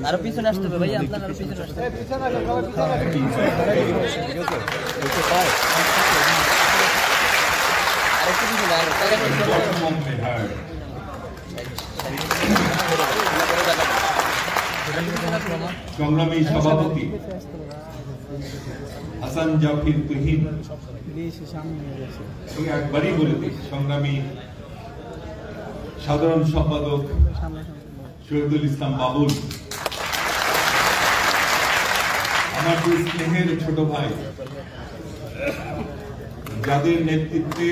আরো পিছনে আসতে হবে ভাই, আপনার আরো পিছনে আসতে হবে। সংগ্রামী সভাপতি হাসান জাফির তুহিন, একবারই বলে দিই, সংগ্রামী সাধারণ সম্পাদক শহীদুল ইসলাম বাবুল, আমার দুই স্নেহের ছোট ভাই, যাদের নেতৃত্বে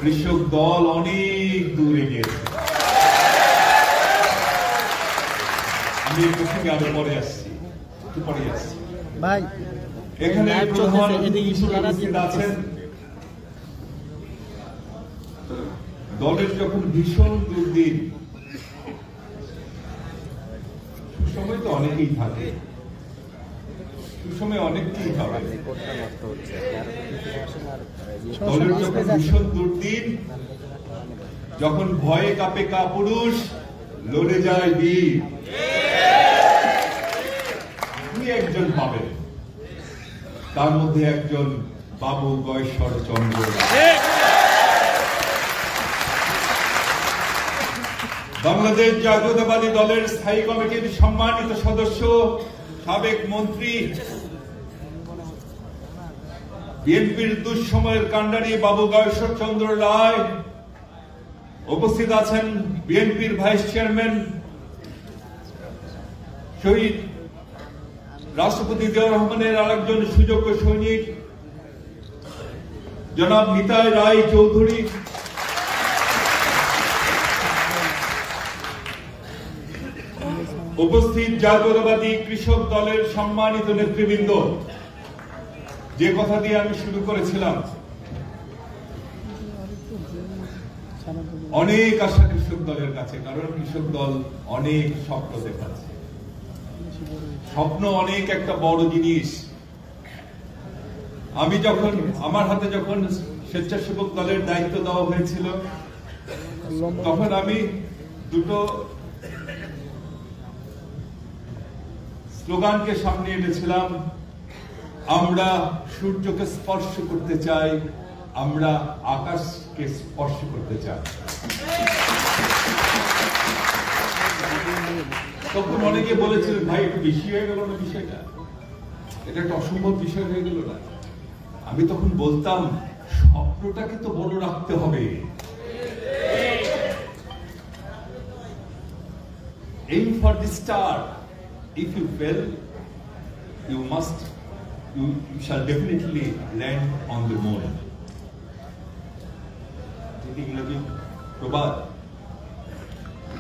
কৃষক দল অনেক দূরে গিয়েছে। আমি এই প্রসঙ্গে আরো পরে আসছি, একটু পরে আসছি ভাই। এখানে আছেন দলের যখন ভীষণ দুর্দিন, সুসময় তো অনেকেই থাকে, সুসময় অনেককেই থাকে, দলের যখন ভীষণ দুর্দিন, যখন ভয়ে কাঁপে কাপুরুষ, লড়ে যায় বীর, দুই একজন পাবেন, তার মধ্যে একজন বাবু গয়েশ্বর চন্দ্র। বাংলাদেশ জাতীয়তাবাদী দলের স্থায়ী কমিটির সম্মানিত সদস্য, সাবেক মন্ত্রী, বিএনপির দুঃসময়ের কাণ্ডারি বাবু গয়েশ্বর চন্দ্র রায়। উপস্থিত আছেন বিএনপির ভাইস চেয়ারম্যান শহীদ রাষ্ট্রপতি জিয়াউর রহমানের আরেকজন সুযোগ্য সৈনিক জনাব নিতাই রায় চৌধুরী, উপস্থিত জাতীয়তাবাদী কৃষক দলের সম্মানিত নেতৃবৃন্দ। যে কথা দিয়ে আমি শুরু করেছিলাম, অনেক আশা কৃষক দলের কাছে, কারণ কৃষক দল অনেক স্বপ্ন দেখাচ্ছে। স্বপ্ন অনেক একটা বড় জিনিস। আমি যখন আমার হাতে যখন স্বেচ্ছাসেবক দলের দায়িত্ব দেওয়া হয়েছিল, তখন আমি দুটো স্লোগানকে সামনে এনেছিলাম। আমরা সূর্যকে স্পর্শ করতে চাই, আমরা আকাশকে স্পর্শ করতে চাই। তখন অনেকে বলেছিলেন, ভাই একটু বেশি হয়ে গেল না বিষয়টা, এটা একটা অসম্ভব বিষয় হয়ে গেল না। আমি তখন বলতাম, স্বপ্নটাকে তো বড় রাখতে হবে। Aim for the star. If you fail, you shall definitely land on the moon. প্রবাদ,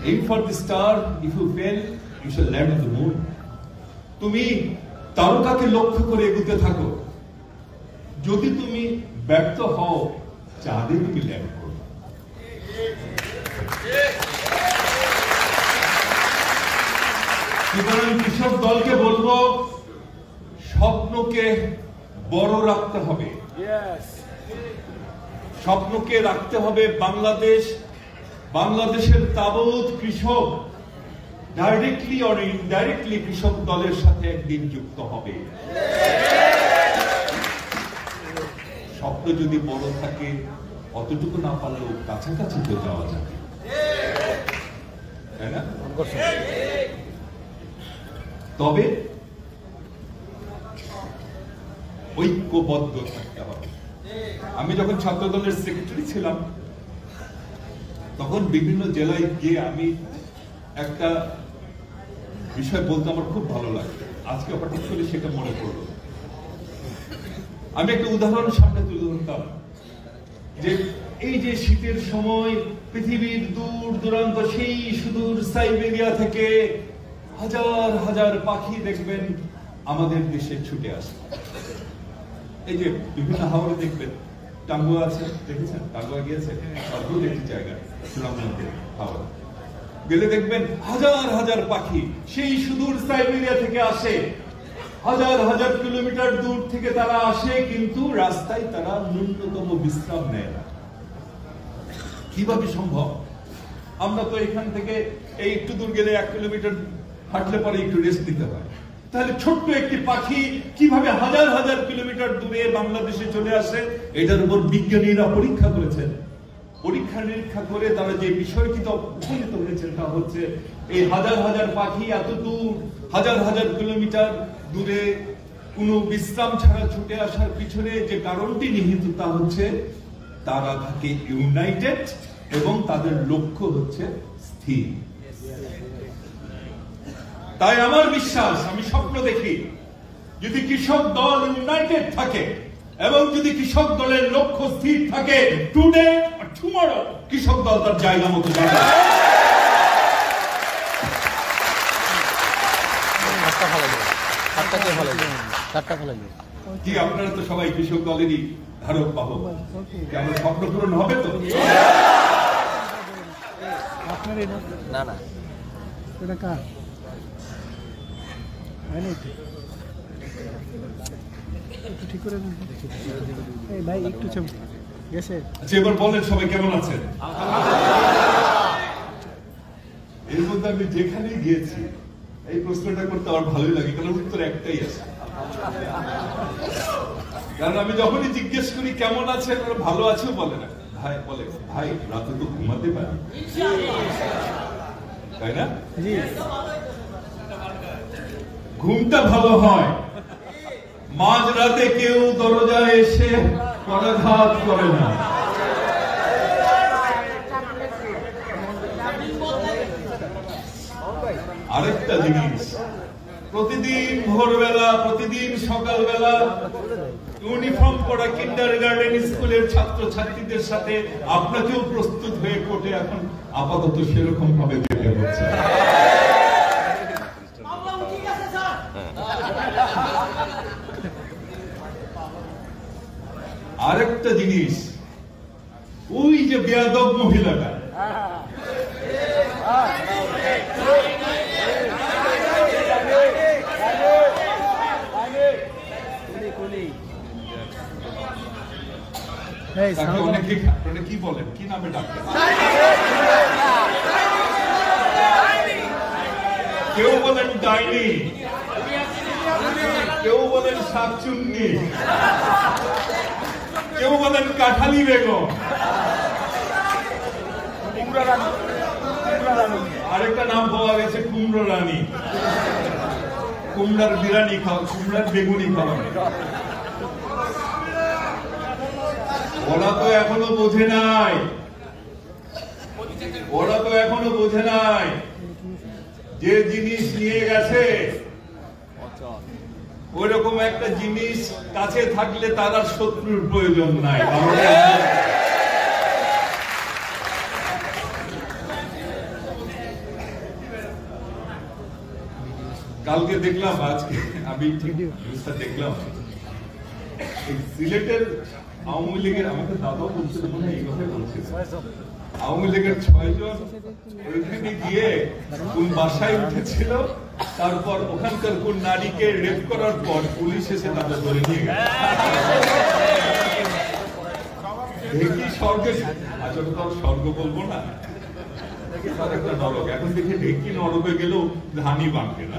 aim for the star. If you fail, you shall land on the moon. তুমি তারকাকে লক্ষ্য করে এগোতে থাকো। যদি তুমি ব্যর্থ হও, চাঁদে তুমি ল্যান্ড করো। সুতরাং কৃষক দলকে বলবো, স্বপ্নকে বড় রাখতে হবে, স্বপ্নকে রাখতে হবে। বাংলাদেশের তাবৎ কৃষক ডাইরেক্টলি অর ইনডাইরেক্টলি কৃষক দলের সাথে একদিন যুক্ত হবে। স্বপ্ন যদি বড় থাকে, অতটুকু না পারলেও কাছাকাছি তো যাওয়া যাবে, তাই না? তবে ঐক্যবদ্ধ থাকতে হবে। আমি যখন ছাত্র দলের সেক্রেটারি ছিলাম, তখন বিভিন্ন জেলায় গিয়ে আমি একটা বিষয় বলতে আমার খুব ভালো লাগে, আজকে হঠাৎ করে সেটা মনে পড়লো। আমি একটা উদাহরণ সামনে তুলে ধরতাম, যে এই যে শীতের সময় পৃথিবীর দূর দূরান্ত, সেই সুদূর সাইবেরিয়া থেকে হাজার হাজার পাখি দেখবেন আমাদের দেশে ছুটে আসে। এই যে বিভিন্ন হাওড়ে দেখবেন টাঙ্গুয়া আছে, দেখেছেন? টাঙ্গুয়া গিয়েছে, অদ্ভুত একটি জায়গা, সুনামগঞ্জের হাওড়া গেলে দেখবেন হাজার হাজার পাখি সেই সুদূর সাইবেরিয়া থেকে আসে, হাজার হাজার কিলোমিটার দূর থেকে তারা আসে, কিন্তু রাস্তায় তারা ন্যূনতম বিশ্রাম নেয় না। কিভাবে সম্ভব? আমরা তো এখান থেকে এই একটু দূর গেলে 1 কিলোমিটার হাঁটলে পরে একটু রেস্ট নিতে হয়। তাহলে ছোট্ট একটি পাখি কিভাবে হাজার হাজার কিলোমিটার দূরে বাংলাদেশে চলে আসে, এটার উপর বিজ্ঞানীরা পরীক্ষা করেছেন। পরীক্ষা নিরীক্ষা করে তারা যে বিষয়টিতে উপনীত হয়েছে তা হচ্ছে এই হাজার হাজার পাখি এত দূর হাজার হাজার কিলোমিটার দূরে কোনো বিশ্রাম ছাড়া ছুটে আসার পিছনে যে কারণটি নিহিত তা হচ্ছে তারা থাকে ইউনাইটেড এবং তাদের লক্ষ্য হচ্ছে স্থির। তাই আমার বিশ্বাস, আমি স্বপ্ন দেখি যদি কৃষক দল ইউনাইটেড থাকে এবং যদি কৃষক দলের লক্ষ্য স্থির থাকে, টুডে আর টুমরো কৃষক দল তার জায়গা মতো যাবে। কি আপনারা তো সবাই কৃষক দলেরই ধারক বাহক, আমার স্বপ্ন পূরণ হবে তো? না না এটা কার একটু ঠিক করে এই ভাই একটু গেছে। আচ্ছা, এবার বলেন সবাই কেমন আছেন? এর মধ্যে আমি যেখানেই গিয়েছি এই প্রশ্নটা করতে আমার ভালোই লাগে, কারণ উত্তর একটাই আছে। কারণ আমি যখনই জিজ্ঞেস করি কেমন আছেন, ওরা ভালো আছেও বলে না, ভাই বলে ভাই রাতে তো ঘুমাতে পারি, তাই না? ঘুমটা ভালো হয়, মাঝ রাতে কেউ দরজায় এসে পরাঘাত করে না। আরেকটা জিনিস, প্রতিদিন ভোরবেলা প্রতিদিন সকালবেলা ইউনিফর্ম পরা কিন্ডারগার্টেন স্কুলের ছাত্র ছাত্রীদের সাথে আপনাকেও প্রস্তুত হয়ে কোর্টে এখন আপাতত সেরকম ভাবে যেতে হচ্ছে। আরেকটা জিনিস, ওই যে বেয়াদব মহিলাটা, তাকে অনেকে কি বলেন, কি নামে ডাকেন? কেউ বলেন ডাইনি, কেউ বলেন শাকচুন্নি, কেউ বলেন কাঠালি বেগম, আরেকটা নাম পাওয়া গেছে কুমড়ো রানী। কুমড়ার বিরানি খাওয়া, কুমড়ার বেগুনি খাওয়া। ওরা তো এখনো বোঝে নাই, ওরা তো এখনো বোঝে নাই যে জিনিস নিয়ে গেছে ওইরকম একটা জিনিস কাছে থাকলে তার আর শত্রুর প্রয়োজন নাই। কালকে দেখলাম, আজকে আমি নিউজটা দেখলাম, সিলেটের আওয়ামী লীগের, আমাকে দাদাও বলছিল, মনে হয় এই কথা বলছিল, আওয়ামী লীগের 6 জন ওইখানে গিয়ে কোন বাসায় উঠেছিল, তারপর ওখানকার কোন নারীকে রেপ করার পর পুলিশ এসে তাদের ধরে নিয়ে গেল। ঢেকি স্বর্গে, আসলে তো স্বর্গ বলবো না, একটা নরক। এখন দেখি ঢেকি নরকে গেলেও ধানি বাঁধবে না।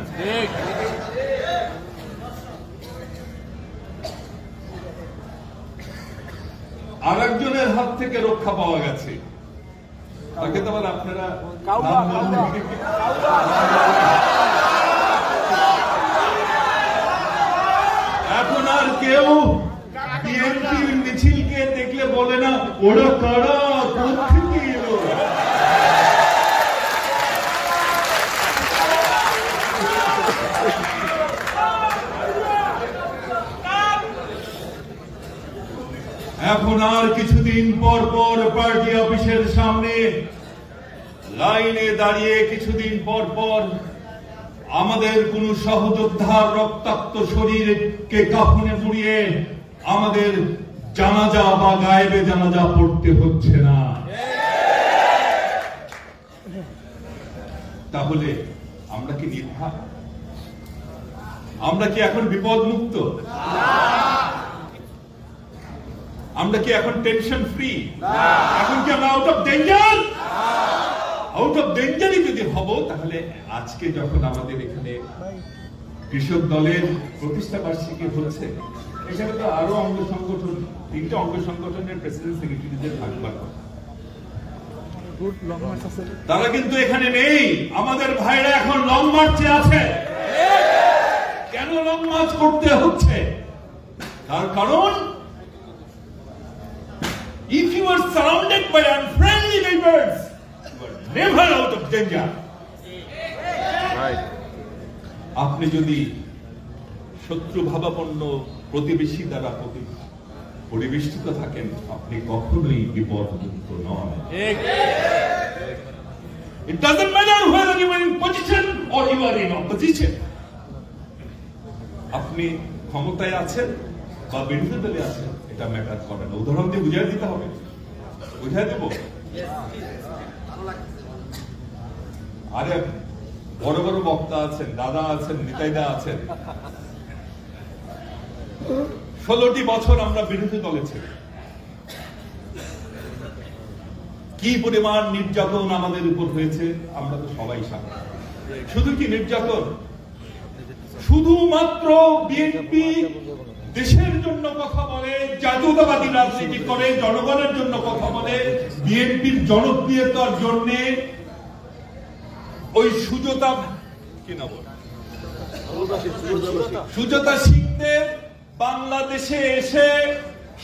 আর একজনের হাত থেকে রক্ষা পাওয়া গেছে, তাকে তো আবার আপনারা এখন আর কেউ বিএনপির মিছিলকে দেখলে বলে না ওরা কারা, কোত্থেকে এলো। এখন আর কিছুদিন পর পর পার্টি অফিসের সামনে লাইনে দাঁড়িয়ে কিছুদিন পর পর আমাদের কোন সহযোদ্ধার রক্তাক্ত শরীরকে কাফনে মুড়িয়ে আমাদের জানাজা বা গায়েবে জানাজা পড়তে হচ্ছে না। তাহলে আমরা কি নির্ভয়? আমরা কি এখন বিপদ মুক্ত? আমরা কি এখন টেনশন ফ্রি? এখন কি আমরা out of danger? Out of ডেঞ্জারই যদি হব, তাহলে আজকে যখন আমাদের এখানে কৃষক দলের প্রতিষ্ঠা বার্ষিকী হচ্ছে, এখানে তো আরো অঙ্গ সংগঠন, 3টা অঙ্গ সংগঠনের প্রেসিডেন্ট সেক্রেটারিদের থাকবার কথা। তারা কিন্তু এখানে নেই। আমাদের ভাইরা এখন লং মার্চে আছে। কেন লং মার্চ করতে হচ্ছে? তার কারণ, if you are surrounded by unfriendly neighbors, you are never out of danger. আপনি যদি শত্রু ভাবাপন্ন প্রতিবেশী দ্বারা পরিবেষ্টিত থাকেন, আপনি কখনোই বিপদমুক্ত নন। It doesn't matter whether you are in position or you are in opposition. আপনি ক্ষমতায় আছেন বা বিরোধী দলে আছেন, এটা ম্যাটার করে না। উদাহরণ দিয়ে বুঝিয়ে দিতে হবে, বুঝিয়ে দেব। আরে বড় বড় বক্তা আছেন, দাদা আছেন, নিতাইদা আছেন, 16টি বছর আমরা বিরোধী দলে ছিলাম। কি পরিমাণ নির্যাতন আমাদের উপর হয়েছে আমরা তো সবাই সাক্ষী। শুধু কি নির্যাতন? শুধুমাত্র বিএনপি দেশের জন্য কথা বলে, জাতীয়তাবাদী রাজনীতি করে, জনগণের জন্য কথা বলে, বিএনপির জনপ্রিয়তার জন্য ওই সুজাতা সিংদের বাংলাদেশে এসে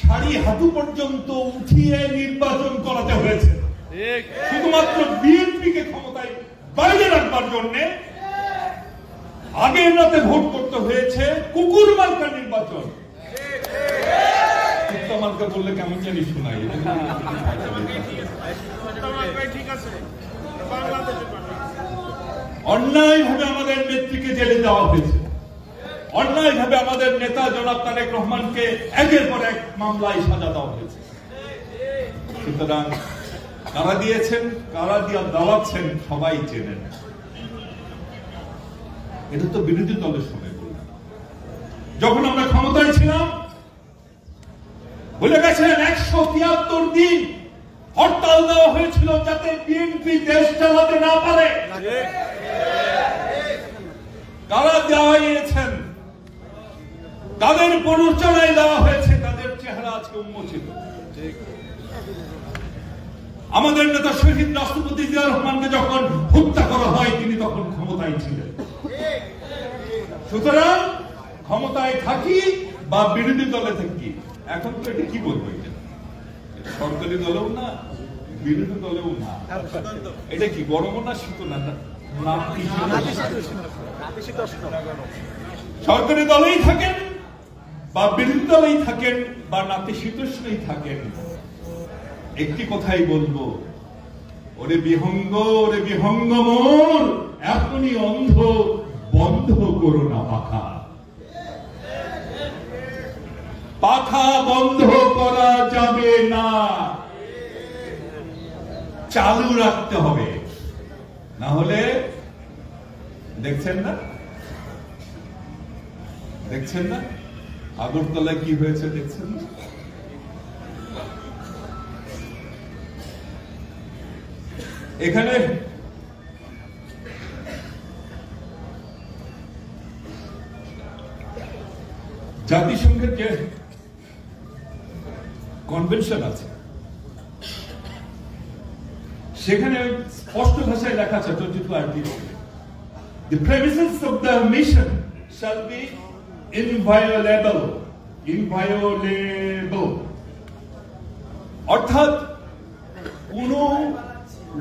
শাড়ি হাঁটু পর্যন্ত উঠিয়ে নির্বাচন করাতে হয়েছে, শুধুমাত্র বিএনপিকে ক্ষমতায় বাইরে রাখবার জন্য। আগের রাতে ভোট করতে হয়েছে কুকুর মার্কা নির্বাচন। কুত্তা মার্কা বললে কেমন জানি শোনাই। অন্যায় ভাবে আমাদের নেত্রীকে জেলে দেওয়া হয়েছে, অন্যায় ভাবে আমাদের নেতা জনাব তারেক রহমানকে একের পর এক মামলায় সাজা দেওয়া হয়েছে। সুতরাং কারা দিয়েছেন, কারা দিয়া দাওয়াচ্ছেন, সবাই চেনেন। এটা তো বিরোধী দলের সময় বললাম। যখন আমরা ক্ষমতায় ছিলাম, বলে গেছেন 173 দিন হরতাল দেওয়া হয়েছিল যাতে বিএনপি দেশ চালাতে না পারে। কারা দেওয়াইয়েছেন, তাদের প্ররোচনায় দেওয়া হয়েছে, তাদের চেহারা আজকে উন্মোচিত। আমাদের নেতা শহীদ রাষ্ট্রপতি জিয়া রহমানকে যখন হত্যা করা হয়, তিনি তখন ক্ষমতায় ছিলেন। সুতরাং ক্ষমতায় থাকি বা বিরোধী দলে থাকি, এখন তো এটা কি বলবো, এটা সরকারি দলেও না, বিরোধী দলেও না, এটা কি গরমও না, শীত না, সরকারি দলেই থাকেন বা বিরোধী দলেই থাকেন বা নাতিশীতোষ্ণই থাকেন, একটি কথাই বলবো, ওরে বিহঙ্গ, ওরে বিহঙ্গ মোর, এখনই অন্ধ, বন্ধ করো না পাখা। পাখা বন্ধ করা যাবে না, চালু রাখতে হবে, না হলে দেখছেন না, দেখছেন না আগরতলায় কি হয়েছে, দেখছেন না? এখানে জাতিসংঘের যে কনভেনশন আছে, সেখানে স্পষ্ট ভাষায় লেখা আছে 22 article, the premises of the mission shall be inviolable, অর্থাৎ কোন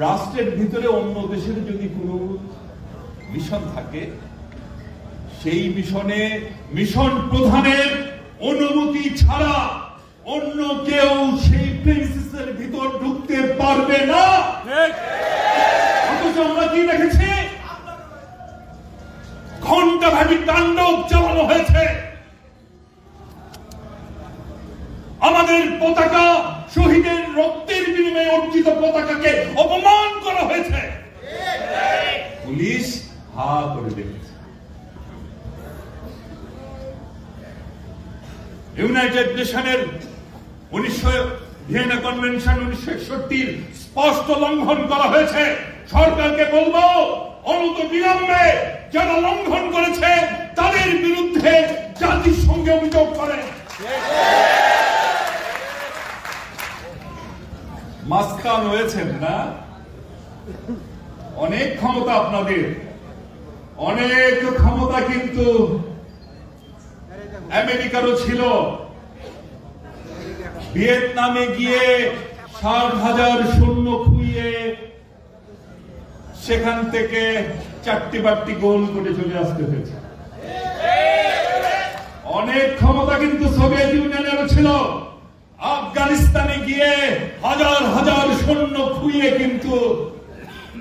রাষ্ট্রের ভিতরে অন্য দেশের যদি কোনো মিশন থাকে, সেই মিশনে মিশন প্রধানের অনুমতি ছাড়া অন্য কেউ সেই প্রেমিসেসের ভিতর ঢুকতে পারবে না। অথচ আমরা কি দেখেছি, ঘণ্টাব্যাপী তাণ্ডব চালানো হয়েছে, আমাদের পতাকা, শহীদের রক্তের বিনিময়ে অর্জিত পতাকাকে অপমান করা হয়েছে, পুলিশ হা করে দেখেছে। ইউনাইটেড নেশনের ভিয়েনা কনভেনশন 1961 স্পষ্ট লঙ্ঘন করা হয়েছে। সরকারকে বলবো অনত বিলম্বে যারা লঙ্ঘন করেছে তাদের বিরুদ্ধে জাতিসংঘে অভিযোগ করে। মাস্তান হয়েছেন না? অনেক ক্ষমতা আপনাদের, অনেক ক্ষমতা, কিন্তু আমেরিকারও ছিল। ভিয়েতনামে গিয়ে 60,000 সৈন্য খুইয়ে সেখান থেকে 4টি গোল করে চলে আসতে হয়েছে। অনেক ক্ষমতা কিন্তু সোভিয়েত ইউনিয়নেরও ছিল। আফগানিস্তানে গিয়ে হাজার সৈন্য খুইয়ে কিন্তু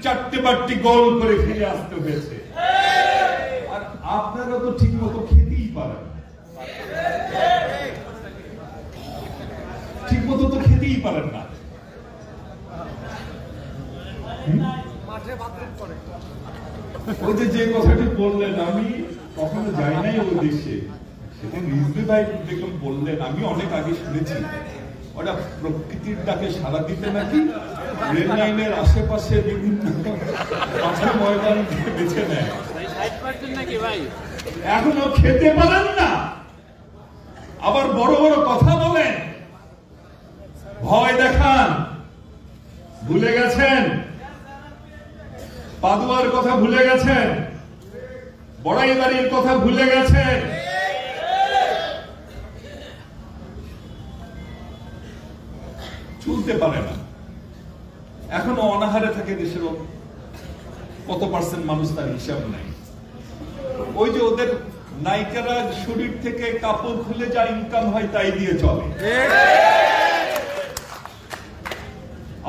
4টি গোল করে ফিরে আসতে হয়েছে। আর আপনারা তো ঠিক মতো খেতেই পারেন, ঠিক মতো তো খেতেই পারেন না। ওই যে কথাটি বললেন, আমি কখনো যাই নাই ওই দেশে, সেদিন রিজভি ভাই দেখলাম বললেন, আমি অনেক আগে শুনেছি ওটা প্রকৃতির ডাকে সাড়া দিতে নাকি রেল লাইনের আশেপাশে বিভিন্ন মাঠে ময়দান বেছে নেয়। এখনো খেতে পারেন না, আবার বড় বড় কথা বলেন, ভয় দেখান। ভুলে গেছেন পাদুয়ার কথা, ভুলে গেছেন বড়াইবাড়ির কথা, ভুলে গেছেন। চলতে পারে না, এখনো অনাহারে থাকে দেশের কত পার্সেন্ট মানুষ, তার হিসাব নাই। ওই যে ওদের নায়িকারা শরীর থেকে কাপড় খুলে যা ইনকাম হয় তাই দিয়ে চলে।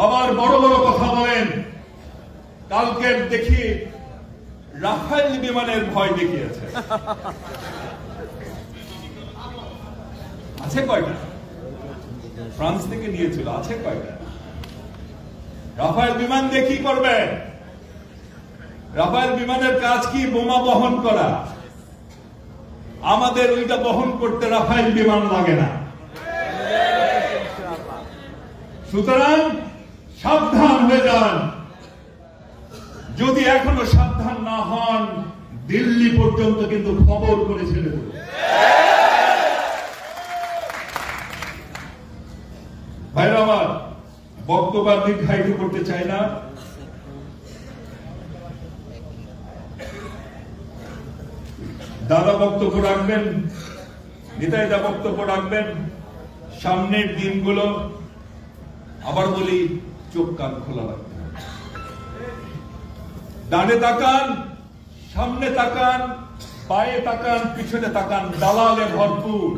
আবার বড় বড় কথা বলেন। কালকে দেখি রাফায়েল বিমানের ভয় দেখিয়েছে। আছে কয়টা? ফ্রান্স থেকে নিয়েছিল, আছে কয়টা? রাফায়েল বিমান দিয়ে কি করবে? রাফায়েল বিমানের কাজ কি? বোমা বহন করা। আমাদের ওইটা বহন করতে রাফায়েল বিমান লাগে না। সুতরাং সাবধান হয়ে যান। যদি এখনো সাবধান না হন, দিল্লি পর্যন্ত কিন্তু খবর করে ছেড়ে দেব। ভাইরা আমার, বক্তব্য দীর্ঘায়িত করতে চাই না। দাদা বক্তব্য রাখবেন, নেতাইদা বক্তব্য রাখবেন। সামনের দিনগুলো আবার বলি, চোখ কান খোলা রাখবেন। ডানে তাকান, সামনে তাকান, পায়ে তাকান, পিছনে তাকান। দালালে ভরপুর।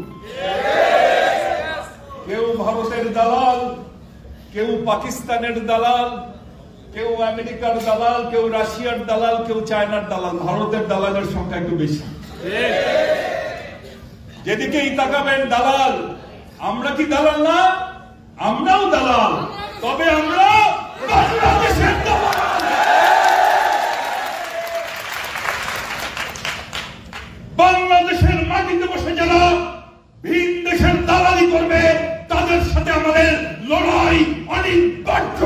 কেউ ভারতের দালাল, কেউ পাকিস্তানের দালাল, কেউ আমেরিকার দালাল, কেউ রাশিয়ার দালাল, কেউ চায়নার দালাল। ভারতের দালালের সংখ্যা একটু বেশি। যেদিকেই তাকাবেন দালাল। আমরা কি দালাল না? আমরাও দালাল, তবে আমরা বাংলাদেশের দালাল। বাংলাদেশের মাটিতে বসে যারা ভিন দেশের দালালি করবে, তাদের সাথে আমাদের লড়াই অনিবার্য।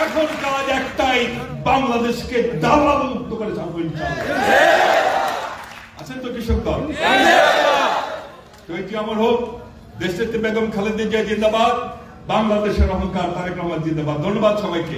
এখন কাজ একটাই, বাংলাদেশকে দালাল মুক্ত করে ছাড়বো ইনশাআল্লাহ। আছেন তো কৃষক দল? শহীদ অমর হোক, দেশনেত্রী বেগম খালেদা জিয়া জিন্দাবাদ, বাংলাদেশের অহংকার তারেক রহমান জিন্দাবাদ। ধন্যবাদ সবাইকে।